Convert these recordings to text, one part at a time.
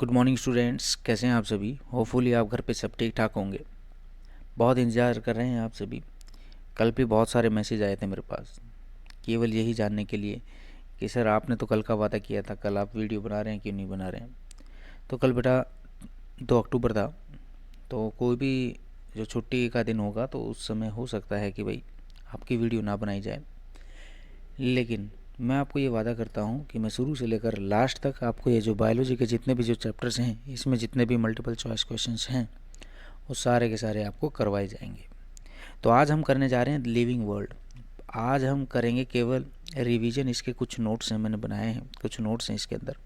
Good morning students, कैसे हैं आप सभी। होपफुली आप घर पे सब ठीक ठाक होंगे। बहुत इंतज़ार कर रहे हैं आप सभी। कल भी बहुत सारे मैसेज आए थे मेरे पास, केवल यही जानने के लिए कि सर आपने तो कल का वादा किया था, कल आप वीडियो बना रहे हैं क्यों नहीं बना रहे हैं। तो कल बेटा 2 अक्टूबर था, तो कोई भी जो छुट्टी का दिन होगा तो उस समय हो सकता है कि भाई आपकी वीडियो ना बनाई जाए। लेकिन मैं आपको ये वादा करता हूँ कि मैं शुरू से लेकर लास्ट तक आपको ये जो बायोलॉजी के जितने भी जो चैप्टर्स हैं, इसमें जितने भी मल्टीपल चॉइस क्वेश्चंस हैं, वो सारे के सारे आपको करवाए जाएंगे। तो आज हम करने जा रहे हैं लिविंग वर्ल्ड। आज हम करेंगे केवल रिवीजन। इसके कुछ नोट्स हैं, मैंने बनाए हैं, कुछ नोट्स हैं इसके अंदर।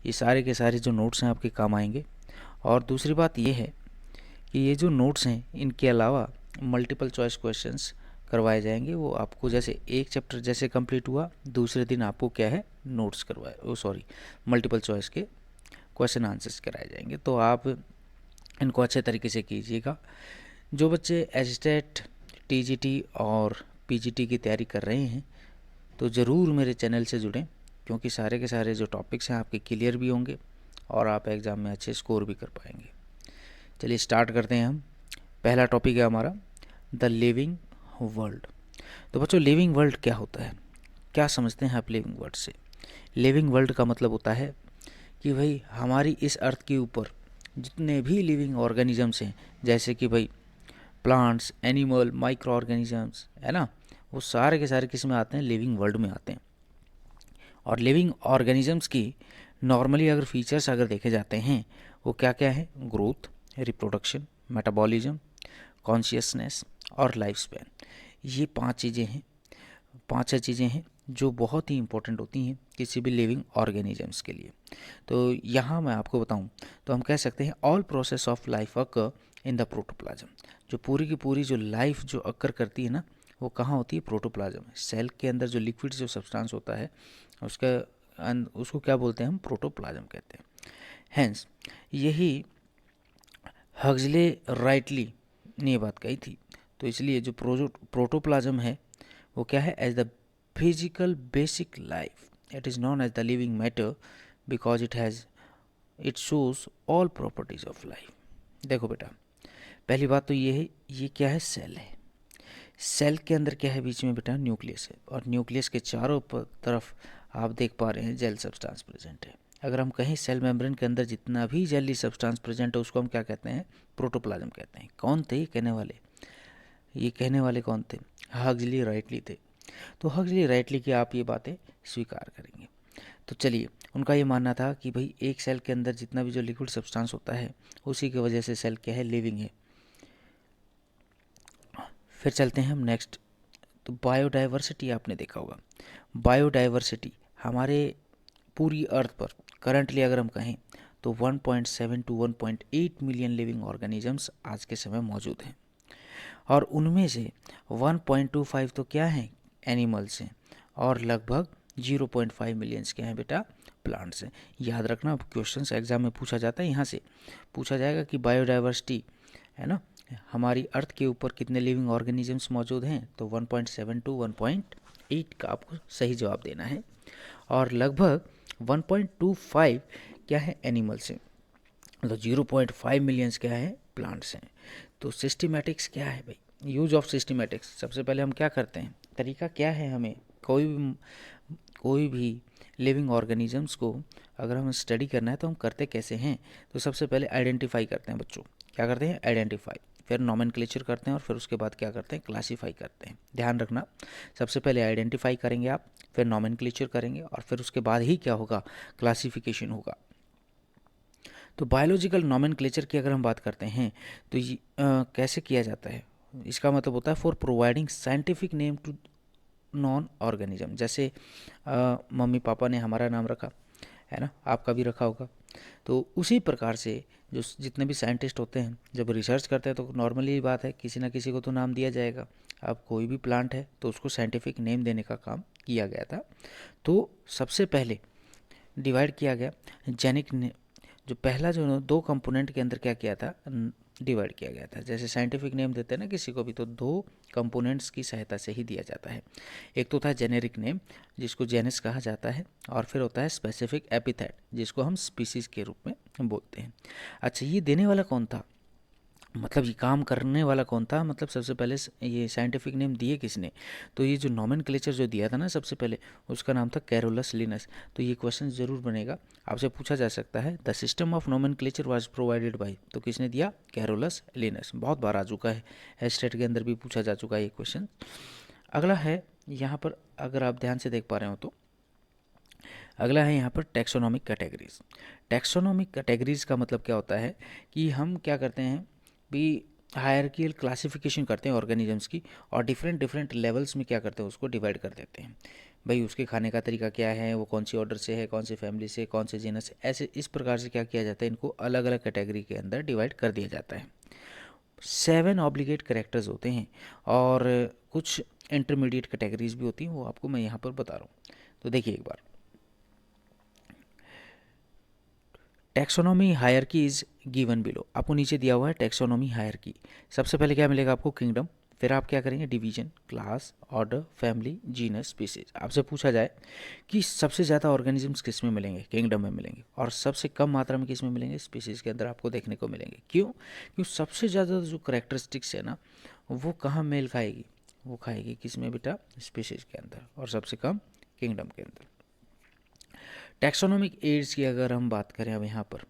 ये सारे के सारे जो नोट्स हैं आपके काम आएंगे। और दूसरी बात ये है कि ये जो नोट्स हैं, इनके अलावा मल्टीपल चॉइस क्वेश्चंस करवाए जाएंगे। वो आपको जैसे एक चैप्टर जैसे कंप्लीट हुआ, दूसरे दिन आपको क्या है, नोट्स करवाए मल्टीपल चॉइस के क्वेश्चन आंसर्स कराए जाएंगे। तो आप इनको अच्छे तरीके से कीजिएगा। जो बच्चे एचटेट, टीजीटी और पीजीटी की तैयारी कर रहे हैं तो ज़रूर मेरे चैनल से जुड़ें, क्योंकि सारे के सारे जो टॉपिक्स हैं आपके क्लियर भी होंगे और आप एग्ज़ाम में अच्छे स्कोर भी कर पाएंगे। चलिए स्टार्ट करते हैं हम। पहला टॉपिक है हमारा द लिविंग वर्ल्ड। तो बच्चों, लिविंग वर्ल्ड क्या होता है, क्या समझते हैं आप लिविंग वर्ल्ड से। लिविंग वर्ल्ड का मतलब होता है कि भाई हमारी इस अर्थ के ऊपर जितने भी लिविंग ऑर्गेनिजम्स हैं, जैसे कि भाई प्लांट्स, एनिमल, माइक्रो ऑर्गेनिजम्स, है ना, वो सारे के सारे किस में आते हैं, लिविंग वर्ल्ड में आते हैं। और लिविंग ऑर्गेनिजम्स की नॉर्मली अगर फीचर्स अगर देखे जाते हैं, वो क्या क्या है, ग्रोथ, रिप्रोडक्शन, मेटाबॉलिज्म, कॉन्शियसनेस और लाइफ स्पैन। ये 5 चीज़ें हैं, 5 चीज़ें हैं जो बहुत ही इंपॉर्टेंट होती हैं किसी भी लिविंग ऑर्गेनिजम्स के लिए। तो यहाँ मैं आपको बताऊँ तो हम कह सकते हैं all process of life occur in the protoplasm. जो पूरी की पूरी जो लाइफ जो अकर करती है ना, वो कहाँ होती है, प्रोटोप्लाज्म। सेल के अंदर जो लिक्विड जो सब्सटेंस होता है उसको क्या बोलते हैं, हम प्रोटोप्लाज्म कहते हैं। हेंस यही हक्सले राइटली ने ये बात कही थी। तो इसलिए जो प्रोटोप्लाज्म है वो क्या है, as the physical basic life it is known as the living matter because it shows all properties of life. देखो बेटा, पहली बात तो ये है, ये क्या है, सेल है। सेल के अंदर क्या है, बीच में बेटा न्यूक्लियस है, और न्यूक्लियस के चारों तरफ आप देख पा रहे हैं जेल सब्सटेंस प्रेजेंट है। अगर हम कहें सेल मेम्ब्रेन के अंदर जितना भी जेली सब्सटेंस प्रेजेंट है उसको हम क्या कहते हैं, प्रोटोप्लाज्म कहते हैं। कौन थे ये कहने वाले, ये कहने वाले कौन थे, हक्सले राइटली थे। तो हक्सले राइटली की आप ये बातें स्वीकार करेंगे। तो चलिए, उनका ये मानना था कि भाई एक सेल के अंदर जितना भी जो लिक्विड सब्सटेंस होता है उसी की वजह से सेल क्या है, लिविंग है। फिर चलते हैं हम नेक्स्ट। तो बायोडाइवर्सिटी आपने देखा होगा। बायोडाइवर्सिटी हमारे पूरी अर्थ पर करंटली अगर हम कहें तो 1.7 टू 1.8 मिलियन लिविंग ऑर्गेनिजम्स आज के समय मौजूद हैं, और उनमें से 1.25 तो क्या हैं, एनिमल्स हैं, और लगभग 0.5 मिलियंस के हैं बेटा, प्लांट्स हैं। याद रखना, क्वेश्चंस एग्जाम में पूछा जाता है, यहाँ से पूछा जाएगा कि बायोडाइवर्सिटी है ना, हमारी अर्थ के ऊपर कितने लिविंग ऑर्गेनिजम्स मौजूद हैं, तो 1.7 टू 1.8 का आपको सही जवाब देना है। और लगभग 1.25 क्या है, एनिमल्स हैं, मतलब 0.5 मिलियंस क्या है, प्लांट्स हैं। तो सिस्टमैटिक्स क्या है भाई, यूज ऑफ सिस्टमैटिक्स। सबसे पहले हम क्या करते हैं, तरीका क्या है, हमें कोई भी लिविंग ऑर्गेनिजम्स को अगर हमें स्टडी करना है तो हम करते कैसे हैं। तो सबसे पहले आइडेंटिफाई करते हैं बच्चों, क्या करते हैं, आइडेंटिफाई, फिर नॉमेनक्लेचर करते हैं, और फिर उसके बाद क्या करते हैं, क्लासीफाई करते हैं। ध्यान रखना, सबसे पहले आइडेंटिफाई करेंगे आप, फिर नॉमेनक्लेचर करेंगे, और फिर उसके बाद ही क्या होगा, क्लासिफिकेशन होगा। तो बायोलॉजिकल नॉमेनक्लेचर की अगर हम बात करते हैं तो ये कैसे किया जाता है, इसका मतलब होता है for providing scientific name to known organism. जैसे मम्मी पापा ने हमारा नाम रखा है ना, आपका भी रखा होगा। तो उसी प्रकार से जो जितने भी साइंटिस्ट होते हैं जब रिसर्च करते हैं तो नॉर्मली बात है किसी ना किसी को तो नाम दिया जाएगा। अब कोई भी प्लांट है तो उसको साइंटिफिक नेम देने का काम किया गया था। तो सबसे पहले डिवाइड किया गया जेनिक, जो पहला जो 2 कंपोनेंट के अंदर क्या किया था, डिवाइड किया गया था। जैसे साइंटिफिक नेम देते हैं ना किसी को भी, तो 2 कंपोनेंट्स की सहायता से ही दिया जाता है। एक तो था जेनेरिक नेम जिसको जेनस कहा जाता है, और फिर होता है स्पेसिफिक एपिथेट जिसको हम स्पीसीज के रूप में बोलते हैं। अच्छा, ये देने वाला कौन था, मतलब ये काम करने वाला कौन था, मतलब सबसे पहले ये साइंटिफिक नेम दिए किसने, तो ये जो नॉमेनक्लेचर जो दिया था ना सबसे पहले, उसका नाम था कैरोलस लिनस। तो ये क्वेश्चन ज़रूर बनेगा, आपसे पूछा जा सकता है, the system of nomenclature was provided by, तो किसने दिया, कैरोलस लिनस। बहुत बार आ चुका है, एस्टेट के अंदर भी पूछा जा चुका है ये क्वेश्चन। अगला है यहाँ पर, अगर आप ध्यान से देख पा रहे हो तो अगला है यहाँ पर टैक्सोनॉमिक कैटेगरीज। टैक्सोनॉमिक कैटेगरीज का मतलब क्या होता है कि हम क्या करते हैं भी, हायरकियल क्लासिफिकेशन करते हैं ऑर्गेनिजम्स की, और डिफरेंट डिफरेंट लेवल्स में क्या करते हैं, उसको डिवाइड कर देते हैं। भाई उसके खाने का तरीका क्या है, वो कौन सी ऑर्डर से है, कौन सी फैमिली से, कौन से जीनस से, ऐसे इस प्रकार से क्या किया जाता है, इनको अलग अलग कैटेगरी के अंदर डिवाइड कर दिया जाता है। 7 ऑब्लिगेट करेक्टर्स होते हैं और कुछ इंटरमीडिएट कैटेगरीज भी होती हैं, वो आपको मैं यहाँ पर बता रहा हूँ। तो देखिए एक बार, taxonomy hierarchy is given below, आपको नीचे दिया हुआ है टैक्सोनॉमी हायरकी। सबसे पहले क्या मिलेगा आपको, किंगडम, फिर आप क्या करेंगे, division, class, order, family, genus, species. आपसे पूछा जाए कि सबसे ज़्यादा ऑर्गेनिजम्स किस में मिलेंगे, किंगडम में मिलेंगे, और सबसे कम मात्रा में किस में मिलेंगे, स्पीसीज के अंदर आपको देखने को मिलेंगे। क्यों, क्योंकि सबसे ज़्यादा जो करेक्टरिस्टिक्स है ना, वो कहाँ मेल खाएगी, वो खाएगी किस में बेटा, स्पीसीज के अंदर, और सबसे कम किंगडम के अंदर। टैक्सोनॉमिक एड्स की अगर हम बात करें अब यहाँ पर,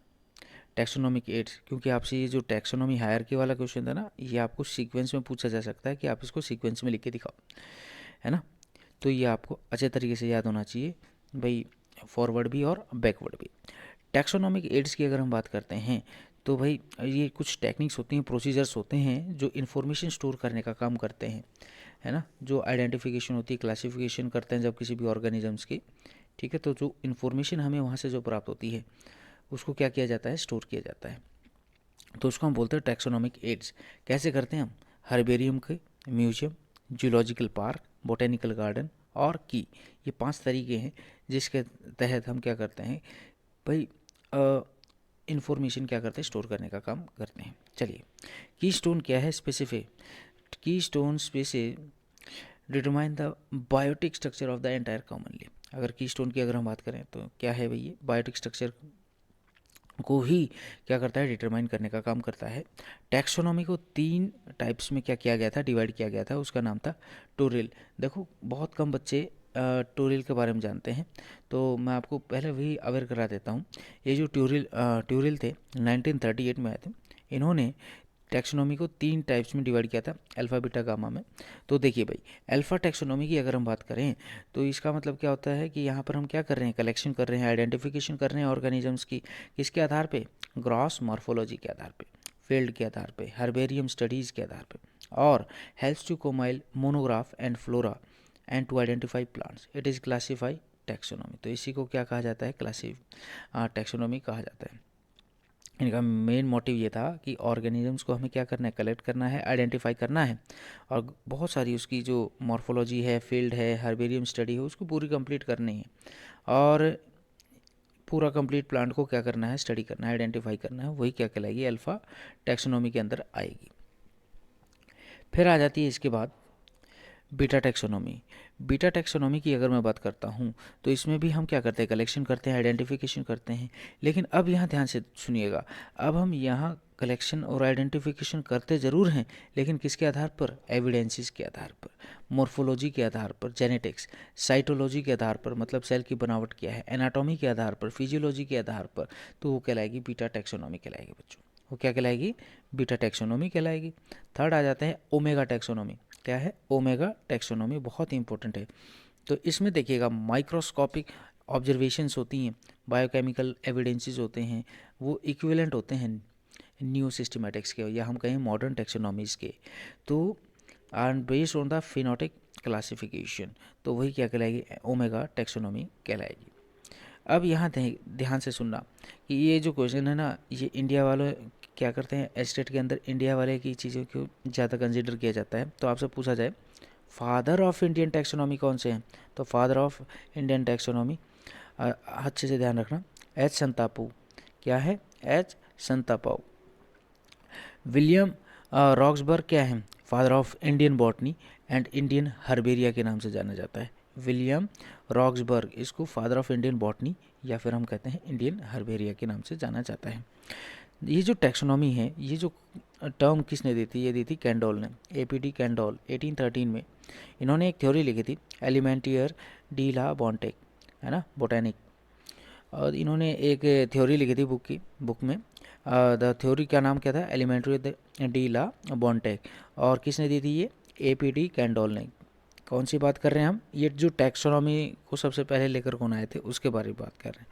टैक्सोनॉमिक एड्स, क्योंकि आपसे ये जो टैक्सोनॉमी हायरकी वाला क्वेश्चन था ना, ये आपको सीक्वेंस में पूछा जा सकता है कि आप इसको सीक्वेंस में लिख के दिखाओ, है ना। तो ये आपको अच्छे तरीके से याद होना चाहिए भाई, फॉरवर्ड भी और बैकवर्ड भी। टैक्सोनॉमिक एड्स की अगर हम बात करते हैं तो भाई ये कुछ टेक्निक्स होती हैं, प्रोसीजर्स होते हैं जो इन्फॉर्मेशन स्टोर करने का काम करते हैं, है ना। जो आइडेंटिफिकेशन होती है, क्लासिफिकेशन करते हैं जब किसी भी ऑर्गेनिजम्स की, ठीक है। तो जो इन्फॉर्मेशन हमें वहाँ से जो प्राप्त होती है, उसको क्या किया जाता है, स्टोर किया जाता है। तो उसको हम बोलते हैं टैक्सोनॉमिक एड्स। कैसे करते हैं हम, हर्बेरियम के, museum, zoological park, botanical garden और की, ये 5 तरीके हैं जिसके तहत हम क्या करते हैं भाई, इंफॉर्मेशन क्या करते हैं, स्टोर करने का काम करते हैं। चलिए, की स्टोन क्या है, specific keystone species determine the biotic structure of the entire commonly. अगर की स्टोन की अगर हम बात करें तो क्या है भाई, ये बायोटिक स्ट्रक्चर को ही क्या करता है, डिटरमाइन करने का काम करता है। टैक्सोनॉमी को 3 टाइप्स में क्या किया गया था, डिवाइड किया गया था, उसका नाम था टोरिल। देखो बहुत कम बच्चे टोरिल के बारे में जानते हैं, तो मैं आपको पहले वही अवेयर करा देता हूँ। ये जो ट्यूरिल थे 1938 में आए थे, इन्होंने टैक्सोनॉमी को 3 टाइप्स में डिवाइड किया था, अल्फ़ा बीटा गामा में। तो देखिए भाई, अल्फ़ा टैक्सोनॉमी की अगर हम बात करें तो इसका मतलब क्या होता है कि यहाँ पर हम क्या कर रहे हैं, कलेक्शन कर रहे हैं, आइडेंटिफिकेशन कर रहे हैं ऑर्गेनिजम्स की, किसके आधार पे, ग्रॉस मॉर्फोलॉजी के आधार पे, फील्ड के आधार पे, हर्बेरियम स्टडीज़ के आधार पे, और helps to compile monograph and flora and to identify plants, it is classify taxonomy. तो इसी को क्या कहा जाता है, टैक्सोनॉमी कहा जाता है। इनका मेन मोटिव ये था कि ऑर्गेनिजम्स को हमें क्या करना है, कलेक्ट करना है, आइडेंटिफाई करना है, और बहुत सारी उसकी जो मॉर्फोलॉजी है, फील्ड है, हर्बेरियम स्टडी है, उसको पूरी कंप्लीट करनी है, और पूरा कंप्लीट प्लांट को क्या करना है, स्टडी करना है, आइडेंटिफाई करना है, वही क्या कहलाएगी, अल्फ़ा टैक्सोनॉमी के अंदर आएगी। फिर आ जाती है इसके बाद बीटा टैक्सोनॉमी। बीटा टैक्सोनॉमी की अगर मैं बात करता हूँ तो इसमें भी हम क्या करते हैं, कलेक्शन करते हैं, आइडेंटिफिकेशन करते हैं। लेकिन अब यहाँ ध्यान से सुनिएगा, अब हम यहाँ कलेक्शन और आइडेंटिफिकेशन करते ज़रूर हैं, लेकिन किसके आधार पर, एविडेंसेस के आधार पर, मॉर्फोलॉजी के आधार पर, जेनेटिक्स, साइटोलॉजी के आधार पर, मतलब सेल की बनावट क्या है, एनाटॉमी के आधार पर, फिजियोलॉजी के आधार पर, तो वो कहलाएगी बीटा टैक्सोनॉमी कहलाएगी बच्चों। वो क्या कहलाएगी, बीटा टैक्सोनॉमी कहलाएगी। थर्ड आ जाते हैं ओमेगा टैक्सोनॉमी। क्या है, ओमेगा टैक्सोनॉमी, बहुत ही इंपॉर्टेंट है। तो इसमें देखिएगा माइक्रोस्कोपिक ऑब्जर्वेशंस होती हैं, बायोकेमिकल एविडेंसेस होते हैं, वो इक्विवेलेंट होते हैं न्यू सिस्टमैटिक्स के, या हम कहें मॉडर्न टैक्सोनॉमीज़ के। तो and based on the phenetic classification, तो वही क्या कहलाएगी, ओमेगा टैक्सोनॉमी कहलाएगी। अब यहाँ ध्यान से सुनना कि ये जो क्वेश्चन है ना, ये इंडिया वाले क्या करते हैं, एस्टेट के अंदर इंडिया वाले की चीज़ों को ज़्यादा कंसिडर किया जाता है। तो आपसे पूछा जाए फादर ऑफ इंडियन टैक्सोनॉमी कौन से हैं, तो फादर ऑफ इंडियन टैक्सोनॉमी, अच्छे से ध्यान रखना, एच संतापू। क्या है, एच संतापाऊ। विलियम रॉक्सबर्ग क्या है, father of Indian botany and Indian herbaria के नाम से जाना जाता है। विलियम रॉक्सबर्ग, इसको फादर ऑफ इंडियन बॉटनी या फिर हम कहते हैं इंडियन हर्बेरिया के नाम से जाना जाता है। ये जो टैक्सोनॉमी है, ये जो टर्म किसने दी थी, ये दी थी कैंडोल ने, एपीडी कैंडोल 1813 में। इन्होंने एक थ्योरी लिखी थी एलिमेंटियर डी ला बॉन्टेक, है ना, बोटेनिक। और इन्होंने एक थ्योरी लिखी थी बुक में, द थ्योरी का नाम क्या था, एलिमेंट्री डी ला बॉन्टेक। और किसने दी थी ये, एपीडी कैंडोल ने। कौन सी बात कर रहे हैं हम, ये जो टैक्सोनॉमी को सबसे पहले लेकर कौन आए थे उसके बारे में बात कर रहे हैं।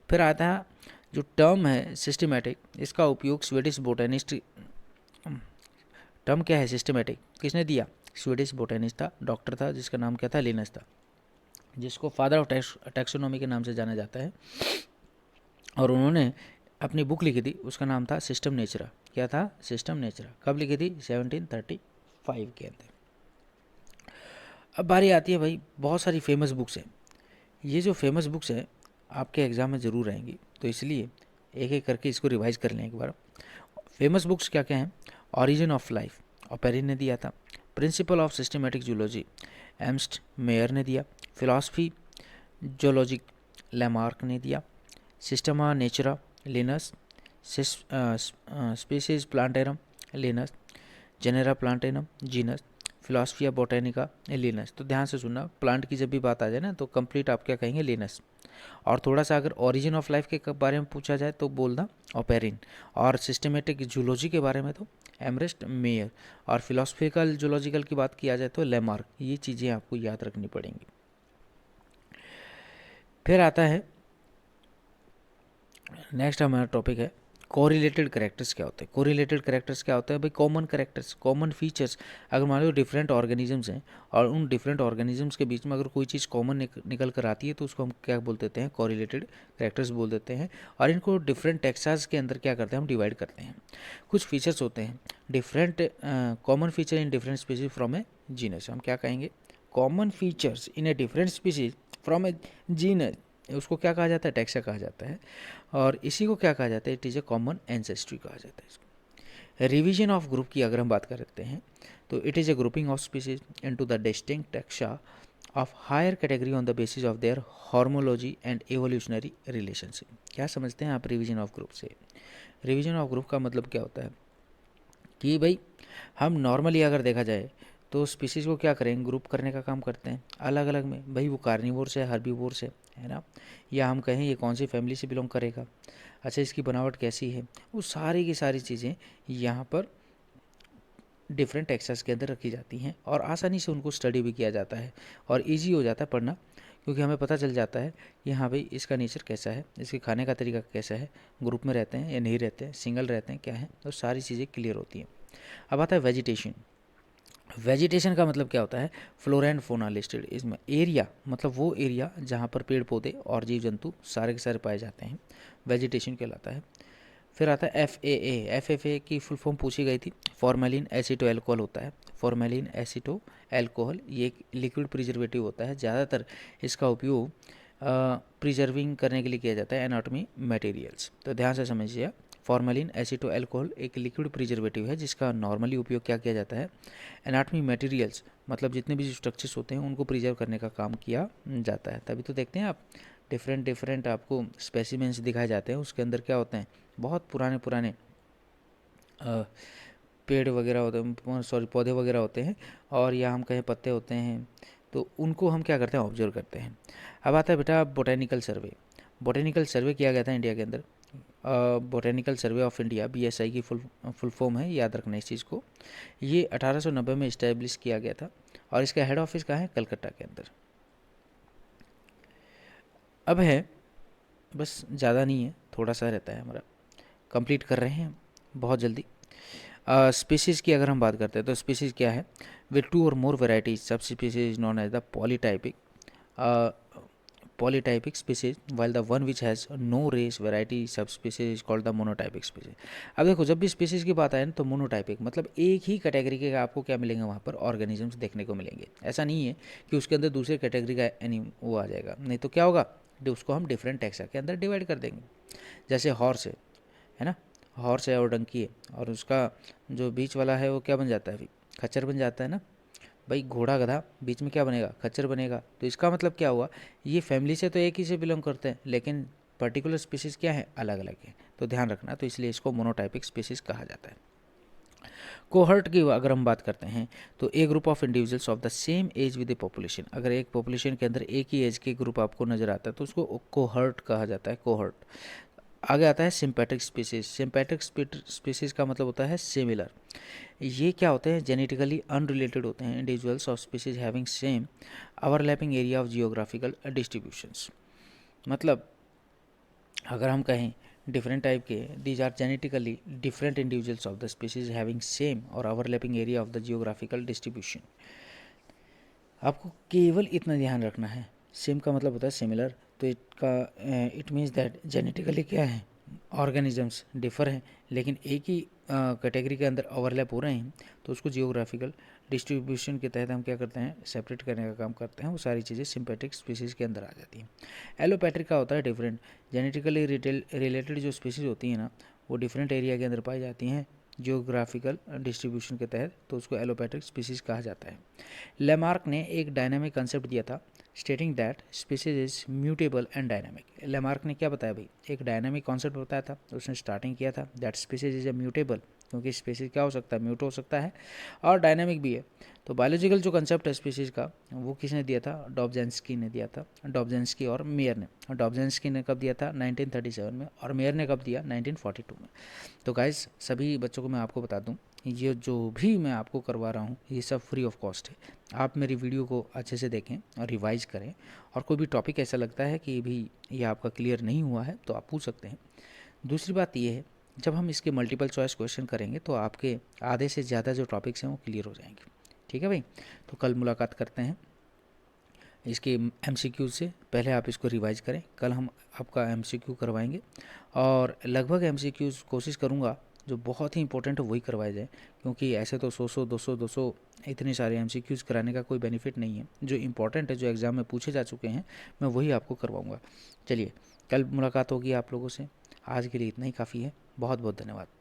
फिर आता है जो टर्म है सिस्टमेटिक, इसका उपयोग स्वीडिश बोटेनिस्ट, टर्म क्या है सिस्टमेटिक, किसने दिया, स्वीडिश बोटेनिस्ट था, डॉक्टर था, जिसका नाम क्या था, लिनस था, जिसको फादर ऑफ टैक्सोनॉमी के नाम से जाना जाता है। और उन्होंने अपनी बुक लिखी थी, उसका नाम था सिस्टम नेचरा। क्या था, सिस्टम नेचरा। कब लिखी थी, 1735 के अंदर। अब बारी आती है भाई, बहुत सारी फेमस बुक्स हैं। ये जो फेमस बुक्स हैं आपके एग्ज़ाम में ज़रूर आएंगी, तो इसलिए एक एक करके इसको रिवाइज कर लें एक बार। फेमस बुक्स क्या क्या हैं, ऑरिजिन ऑफ लाइफ, ऑपेरिन ने दिया था। Principle of systematic zoology, Ernst Mayr ने दिया। फिलॉसफी जोलॉजिक, लैमार्क ने दिया। Systema naturae, Linnaeus. Species plantarum, Linnaeus. Genera plantarum, genus. Philosophia botanica, Linnaeus. तो ध्यान से सुनना, प्लांट की जब भी बात आ जाए ना तो कंप्लीट आप क्या कहेंगे, लिनस। और थोड़ा सा अगर ओरिजिन ऑफ लाइफ के बारे में पूछा जाए तो बोलना ऑपेरिन। और सिस्टमेटिक जूलॉजी के बारे में तो एमरेस्ट मेयर। और फिलोसफिकल जूलॉजिकल की बात किया जाए तो लेमार्क। ये चीज़ें आपको याद रखनी पड़ेंगी। फिर आता है नेक्स्ट, हमारा टॉपिक है कोरिलेटेड कैरेक्टर्स क्या होते हैं। कोरिलेटेड कैरेक्टर्स क्या होता है भाई, कॉमन कैरेक्टर्स, कॉमन फीचर्स। अगर मान लो डिफरेंट ऑर्गेनिजम्स हैं और उन डिफरेंट ऑर्गेनिजम्स के बीच में अगर कोई चीज़ कॉमन निकल कर आती है तो उसको हम क्या बोल देते हैं, कोरिलेटेड कैरेक्टर्स बोल देते हैं। और इनको डिफरेंट टेक्सास के अंदर क्या करते हैं, हम डिवाइड करते हैं। कुछ फीचर्स होते हैं different, common feature in different species from A genus, हम क्या कहेंगे, common features in a different species from A genus, उसको क्या कहा जाता है, टैक्सा कहा जाता है। और इसी को क्या कहा जाता है, it is A common ancestry कहा जाता है इसको। रिवीजन ऑफ ग्रुप की अगर हम बात करते हैं तो it is a grouping of species into the distinct taxa of higher category on the basis of their homology and evolutionary relationship. क्या समझते हैं आप रिवीजन ऑफ ग्रुप से? रिवीजन ऑफ ग्रुप का मतलब क्या होता है कि भाई हम नॉर्मली अगर देखा जाए तो स्पीसीज को क्या करें, ग्रुप करने का काम करते हैं अलग अलग में, भाई वो कार्निवोर से, हर्बीवोर से, है ना, या हम कहें ये कौन सी फैमिली से बिलोंग करेगा, अच्छा इसकी बनावट कैसी है, वो सारी की सारी चीज़ें यहाँ पर डिफरेंट टेक्सास के अंदर रखी जाती हैं और आसानी से उनको स्टडी भी किया जाता है और इजी हो जाता है पढ़ना, क्योंकि हमें पता चल जाता है कि हाँ भाई इसका नेचर कैसा है, इसके खाने का तरीका कैसा है, ग्रुप में रहते हैं या नहीं रहते हैं, सिंगल रहते हैं क्या है, तो सारी चीज़ें क्लियर होती हैं। अब आता है वेजिटेशन। वेजिटेशन का मतलब क्या होता है, फ्लोरा एंड फौना लिस्टेड। इसमें एरिया मतलब वो एरिया जहाँ पर पेड़ पौधे और जीव जंतु सारे के सारे पाए जाते हैं, वेजिटेशन कहलाता है। फिर आता है FAA की फुल फॉर्म पूछी गई थी, फॉर्मेलिन एसिटो एल्कोहल होता है। फॉर्मेलिन एसिटो एल्कोहल ये एक लिक्विड प्रिजर्वेटिव होता है, ज़्यादातर इसका उपयोग प्रिजर्विंग करने के लिए किया जाता है एनाटॉमी मटेरियल्स। तो ध्यान से समझिए, फॉर्मेलिन एसिटो एल्कोहल एक लिक्विड प्रिजर्वेटिव है जिसका नॉर्मली उपयोग क्या किया जाता है, एनाटॉमी मटेरियल्स मतलब जितने भी स्ट्रक्चर्स होते हैं उनको प्रिजर्व करने का काम किया जाता है। तभी तो देखते हैं आप डिफरेंट आपको स्पेसिमेंस दिखाए जाते हैं, उसके अंदर क्या होते हैं, बहुत पुराने पेड़ वगैरह होते हैं, सॉरी पौधे वगैरह होते हैं, और या हम कहें पत्ते होते हैं, तो उनको हम क्या करते हैं, ऑब्जर्व करते हैं। अब आता है बेटा बोटेनिकल सर्वे। बोटेनिकल सर्वे किया गया था इंडिया के अंदर, botanical survey of India BSI की फुल फॉर्म है, याद रखना इस चीज़ को। ये 1890 में इस्टेब्लिश किया गया था और इसका हेड ऑफिस कहाँ है, कलकत्ता के अंदर। अब है बस, ज़्यादा नहीं है, थोड़ा सा रहता है हमारा, कंप्लीट कर रहे हैं बहुत जल्दी। स्पीसीज़ की अगर हम बात करते हैं तो स्पीसीज़ क्या है, with 2 or more varieties subspecies known as the polytypic species, while the one which has no race variety subspecies is called the monotypic species। अब देखो जब भी स्पीसीज की बात आए ना तो मोनोटाइपिक मतलब एक ही कैटेगरी के आपको क्या मिलेंगे, वहाँ पर ऑर्गेनिजम्स देखने को मिलेंगे। ऐसा नहीं है कि उसके अंदर दूसरे कैटेगरी का वो आ जाएगा, नहीं तो क्या होगा, उसको हम डिफरेंट टैक्सा के अंदर डिवाइड कर देंगे। जैसे हॉर्स है ना, हॉर्स है और डंकी है, और उसका जो बीच वाला है वो क्या बन जाता है, खच्चर बन जाता है ना, भाई घोड़ा गधा, बीच में क्या बनेगा, खच्चर बनेगा। तो इसका मतलब क्या हुआ, ये फैमिली से तो एक ही से बिलोंग करते हैं, लेकिन पर्टिकुलर स्पीसीज क्या है, अलग अलग है। तो ध्यान रखना, तो इसलिए इसको मोनोटाइपिक स्पीसीज कहा जाता है। कोहर्ट की अगर हम बात करते हैं तो a group of individuals of the same age with the population. अगर एक पॉपुलेशन के अंदर एक ही एज के ग्रुप आपको नजर आता है तो उसको कोहर्ट कहा जाता है, कोहर्ट। आगे आता है सिंपैथिक स्पीसीज। सिंपैथिक स्पीसीज का मतलब होता है सिमिलर। ये क्या होते हैं, जेनेटिकली अनरिलेटेड होते हैं, individuals of species having same overlapping area of geographical distributions. मतलब अगर हम कहें डिफरेंट टाइप के, these are genetically different individuals of the species having same or overlapping area of the geographical distribution. आपको केवल इतना ध्यान रखना है, सेम का मतलब होता है सिमिलर, तो इट मीन्स दैट जेनेटिकली क्या है, ऑर्गेनिजम्स डिफर हैं लेकिन एक ही कैटेगरी के अंदर ओवरलैप हो रहे हैं, तो उसको जियोग्राफिकल डिस्ट्रीब्यूशन के तहत हम क्या करते हैं, सेपरेट करने का काम करते हैं। वो सारी चीज़ें सिंपैथिक स्पीसीज़ के अंदर आ जाती हैं। एलोपैथिक का होता है डिफरेंट, जेनेटिकली रिलेटेड जो स्पीसीज़ होती हैं ना, वो डिफरेंट एरिया के अंदर पाई जाती हैं जियोग्राफिकल डिस्ट्रीब्यूशन के तहत, तो उसको एलोपैथिक स्पीसीज़ कहा जाता है। लेमार्क ने एक डायनामिक कंसेप्ट दिया था, stating that species is mutable and dynamic. Lamarck ने क्या बताया भाई, एक डायनामिक कॉन्सेप्ट बताया था, उसने स्टार्टिंग किया था that species is a mutable, क्योंकि स्पीसीज क्या हो सकता है, म्यूट हो सकता है, और डायनामिक भी है। तो बायोलॉजिकल जो कंसेप्ट है स्पीसीज का, वो किसने दिया था, डॉब्झान्स्की ने दिया था, डॉब्झान्स्की और मेयर ने। और डॉब्झान्स्की ने कब दिया था, 1937 में, और मेयर ने कब दिया, 1942 में। तो गाइस सभी बच्चों को मैं आपको बता दूं, ये जो भी मैं आपको करवा रहा हूँ ये सब फ्री ऑफ कॉस्ट है। आप मेरी वीडियो को अच्छे से देखें और रिवाइज करें, और कोई भी टॉपिक ऐसा लगता है कि भी ये आपका क्लियर नहीं हुआ है तो आप पूछ सकते हैं। दूसरी बात ये है, जब हम इसके मल्टीपल चॉइस क्वेश्चन करेंगे तो आपके आधे से ज़्यादा जो टॉपिक्स हैं वो क्लियर हो जाएंगे। ठीक है भाई, तो कल मुलाकात करते हैं इसके MCQ से। पहले आप इसको रिवाइज करें, कल हम आपका MCQ करवाएंगे, और लगभग MCQ कोशिश करूँगा जो बहुत ही इंपॉर्टेंट है वही करवाए जाए, क्योंकि ऐसे तो 100 200 इतने सारे MCQs कराने का कोई बेनिफिट नहीं है। जो इंपॉर्टेंट है, जो एग्ज़ाम में पूछे जा चुके हैं, मैं वही आपको करवाऊँगा। चलिए, कल मुलाकात होगी आप लोगों से। आज के लिए इतना ही काफ़ी है। बहुत बहुत धन्यवाद।